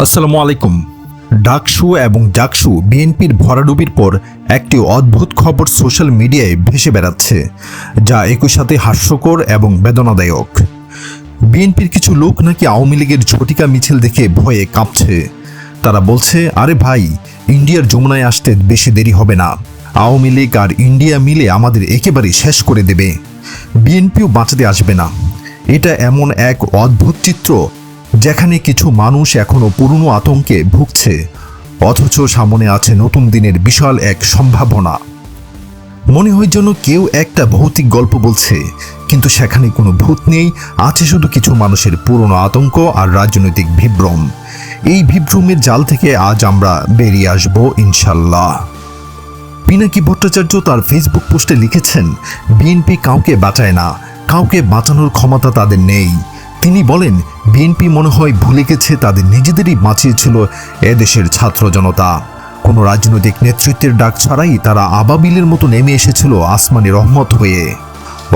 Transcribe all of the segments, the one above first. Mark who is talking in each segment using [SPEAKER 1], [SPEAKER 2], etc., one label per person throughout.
[SPEAKER 1] আসসালামু আলাইকুম। ডাকসু এবং জাকসু বিএনপির ভরাডুবির পর একটি অদ্ভুত খবর সোশ্যাল মিডিয়ায় ভেসে বেড়াচ্ছে, যা একই সাথে হাস্যকর এবং বেদনাদায়ক। বিএনপির কিছু লোক নাকি আওয়ামী লীগের ঝটিকা মিছিল দেখে ভয়ে কাঁপছে। তারা বলছে, আরে ভাই, ইন্ডিয়ার যমুনায় আসতে বেশি দেরি হবে না, আওয়ামী লীগ আর ইন্ডিয়া মিলে আমাদের একেবারে শেষ করে দেবে, বিএনপিও বাঁচাতে আসবে না। এটা এমন এক অদ্ভুত চিত্র যেখানে কিছু মানুষ এখনো পুরনো আতঙ্কে ভুগছে, অথচ সামনে আছে নতুন দিনের বিশাল এক সম্ভাবনা। মনে হয় যেন কেউ একটা ভৌতিক গল্প বলছে, কিন্তু সেখানে কোনো ভূত নেই, আছে শুধু কিছু মানুষের পুরনো আতঙ্ক আর রাজনৈতিক বিভ্রম। এই বিভ্রমের জাল থেকে আজ আমরা বেরিয়ে আসব ইনশাল্লাহ। পিনাকি ভট্টাচার্য তার ফেসবুক পোস্টে লিখেছেন, বিএনপি কাউকে বাঁচায় না, কাউকে বাঁচানোর ক্ষমতা তাদের নেই। তিনি বলেন, বিএনপি মনে হয় ভুলে গেছে তাদের নিজেদেরই বাঁচিয়েছিল এদেশের ছাত্র জনতা। কোনো রাজনৈতিক নেতৃত্বের ডাক ছাড়াই তারা আবাবিলের মতো নেমে এসেছিল আসমানি রহমত হয়ে।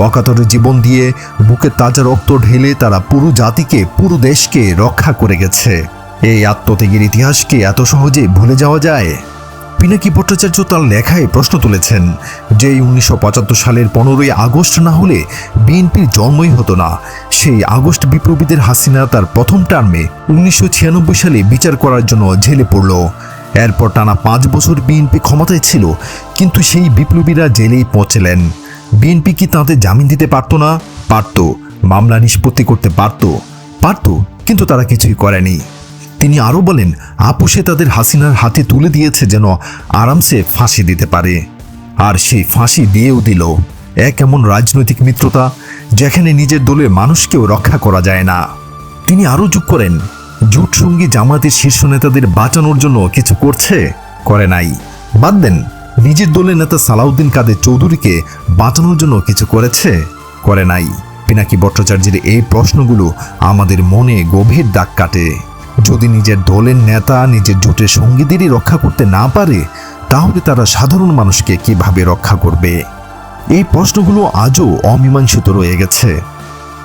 [SPEAKER 1] অকাতরে জীবন দিয়ে বুকে তাজা রক্ত ঢেলে তারা পুরো জাতিকে, পুরো দেশকে রক্ষা করে গেছে। এই আত্মত্যাগের ইতিহাসকে এত সহজে ভুলে যাওয়া যায়? পিনাকি ভট্টাচার্য তার লেখায় প্রশ্ন তুলেছেন যে 1975 সালের 15ই আগস্ট না হলে বিএনপির জন্মই হতো না। সেই আগস্ট বিপ্লবীদের হাসিনা তার প্রথম টার্মে 1996 সালে বিচার করার জন্য জেলে পড়ল। এরপর টানা 5 বছর বিএনপি ক্ষমতায় ছিল, কিন্তু সেই বিপ্লবীরা জেলেই পৌঁছলেন। বিএনপি কি তাদের জামিন দিতে পারত না? পারত। মামলা নিষ্পত্তি করতে পারত, কিন্তু তারা কিছুই করেনি। তিনি আরও বলেন, আপোষে তাদের হাসিনার হাতে তুলে দিয়েছে যেন আরামসে ফাঁসি দিতে পারে, আর সেই ফাঁসি দিয়েও দিল। এক এমন রাজনৈতিক মিত্রতা যেখানে নিজের দলের মানুষকেও রক্ষা করা যায় না। তিনি আরও যোগ করেন, জোটসঙ্গী জামাতের শীর্ষ নেতাদের বাঁচানোর জন্য কিছু করে নাই। বাদ দেন, নিজের দলের নেতা সালাউদ্দিন কাদের চৌধুরীকে বাঁচানোর জন্য কিছু করে নাই। পিনাকি ভট্টাচার্যের এই প্রশ্নগুলো আমাদের মনে গভীর দাগ কাটে। যদি নিজের দলের নেতা নিজের জোটের সঙ্গীদেরই রক্ষা করতে না পারে, তাহলে তারা সাধারণ মানুষকে কিভাবে রক্ষা করবে? এই প্রশ্নগুলো আজও অমীমাংসিত রয়ে গেছে।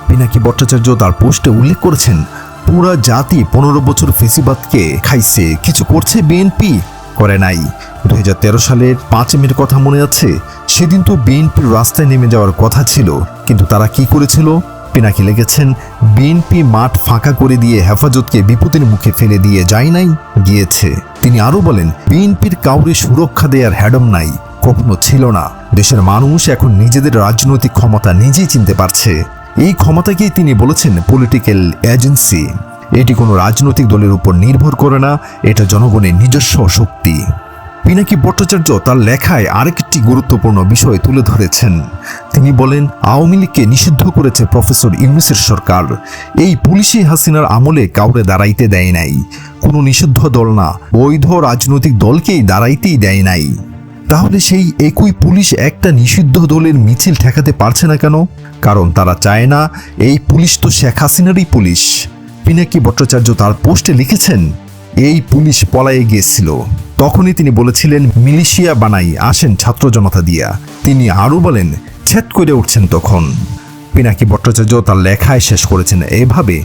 [SPEAKER 1] পিনাকি ভট্টাচার্য তার পোস্টে উল্লেখ করেছেন, পুরা জাতি 15 বছর ফেসিবাদকে খাইছে, কিছু করছে বিএনপি? করে নাই। 2013 সালের 5 মের কথা মনে আছে? সেদিন তো বিএনপির রাস্তায় নেমে যাওয়ার কথা ছিল, কিন্তু তারা কি করেছিল? পিনাকি লিখেছেন, বিএনপি মাঠ ফাঁকা করে দিয়ে হেফাজতকে বিপদের মুখে ফেলে দিয়ে যায় নাই, গিয়েছে। তিনি আরও বলেন, বিএনপির কাউরে সুরক্ষা দেওয়ার হ্যাডম নাই, কখনো ছিল না। দেশের মানুষ এখন নিজেদের রাজনৈতিক ক্ষমতা নিজেই চিনতে পারছে। এই ক্ষমতাকেই তিনি বলেছেন পলিটিক্যাল এজেন্সি। এটি কোনো রাজনৈতিক দলের উপর নির্ভর করে না, এটা জনগণের নিজস্ব শক্তি। পিনাকি ভট্টাচার্য তার লেখায় আরেকটি গুরুত্বপূর্ণ বিষয় তুলে ধরেছেন। তিনি বলেন, আওয়ামী লীগকে নিষিদ্ধ করেছে প্রফেসর ইউনূসের সরকার। এই পুলিশি হাসিনার আমলে কাউরে দাঁড়াইতে দেয় নাই। কোনো নিষিদ্ধ দল না, বৈধ রাজনৈতিক দলকেই দাঁড়াইতেই দেয় নাই। তাহলে সেই একই পুলিশ একটা নিষিদ্ধ দলের মিছিল ঠেকাতে পারছে না কেন? কারণ তারা চায় না, এই পুলিশ তো শেখ হাসিনারই পুলিশ। পিনাকি ভট্টাচার্য তার পোস্টে লিখেছেন, এই পুলিশ পলায়ে গিয়েছিল, তখনই তিনি বলেছিলেন, মিলিশিয়া বানাই, আসেন ছাত্র জনতা দিয়া। তিনি আরও বলেন, ছেদ করে উঠছেন তখন। পিনাকি ভট্টাচার্য তার লেখায় শেষ করেছেন এভাবে,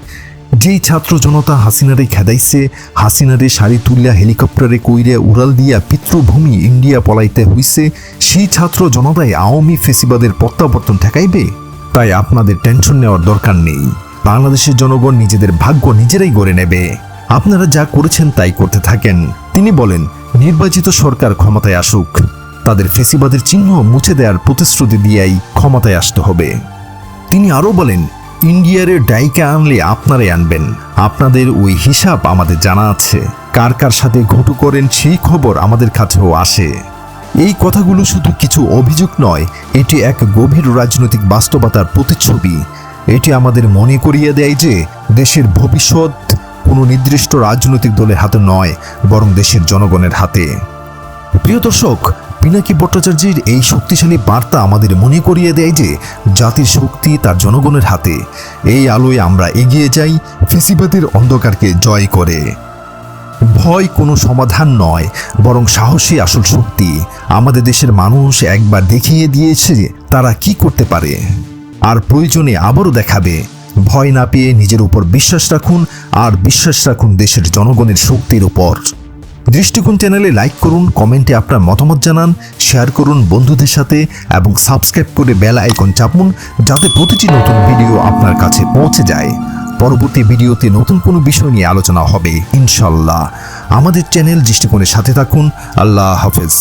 [SPEAKER 1] যেই ছাত্র জনতা হাসিনারে খেদাইছে, হাসিনারে শাড়ি তুলিয়া হেলিকপ্টারে কইরে উড়াল দিয়া পিতৃভূমি ইন্ডিয়া পলাইতে হইছে, সেই ছাত্র জনতায় আওয়ামী ফেসিবাদের প্রত্যাবর্তন ঠেকাইবে? তাই আপনাদের টেনশন নেওয়ার দরকার নেই। বাংলাদেশের জনগণ নিজেদের ভাগ্য নিজেরাই গড়ে নেবে। আপনারা যা করেছেন তাই করতে থাকেন। তিনি বলেন, নির্বাচিত সরকার ক্ষমতায় আসুক, তাদের ফেসিবাদের চিহ্ন মুছে দেওয়ার প্রতিশ্রুতি দিয়েই ক্ষমতায় আসতে হবে। তিনি আরও বলেন, ইন্ডিয়ারে ডাইকা আনলে আপনারাই আনবেন, আপনাদের ওই হিসাব আমাদের জানা আছে। কার কার সাথে ঘটু করেন সেই খবর আমাদের কাছেও আসে। এই কথাগুলো শুধু কিছু অভিযোগ নয়, এটি এক গভীর রাজনৈতিক বাস্তবতার প্রতিচ্ছবি। এটি আমাদের মনে করিয়ে দেয় যে দেশের ভবিষ্যৎ কোনো নির্দিষ্ট রাজনৈতিক দলের হাতে নয়, বরং দেশের জনগণের হাতে। প্রিয় দর্শক, পিনাকি ভট্টাচার্যের এই শক্তিশালী বার্তা আমাদের মনে করিয়ে দেয় যে জাতির শক্তি তার জনগণের হাতে। এই আলোয় আমরা এগিয়ে যাই ফেসিবাদের অন্ধকারকে জয় করে। ভয় কোনো সমাধান নয়, বরং সাহসী আসল শক্তি। আমাদের দেশের মানুষ একবার দেখিয়ে দিয়েছে তারা কি করতে পারে, আর প্রয়োজনে আবারও দেখাবে। ভয় না পেয়ে নিজের উপর বিশ্বাস রাখুন, আর বিশ্বাস রাখুন দেশের জনগণের শক্তির উপর। দৃষ্টিকোণ চ্যানেলে লাইক করুন, কমেন্টে আপনার মতামত জানান, শেয়ার করুন বন্ধুদের সাথে এবং সাবস্ক্রাইব করে বেল আইকন চাপুন, যাতে প্রতিটি নতুন ভিডিও আপনার কাছে পৌঁছে যায়। পরবর্তী ভিডিওতে নতুন কোনো বিষয় নিয়ে আলোচনা হবে ইনশাল্লাহ। আমাদের চ্যানেল দৃষ্টিকোণের সাথে থাকুন। আল্লাহ হাফেজ।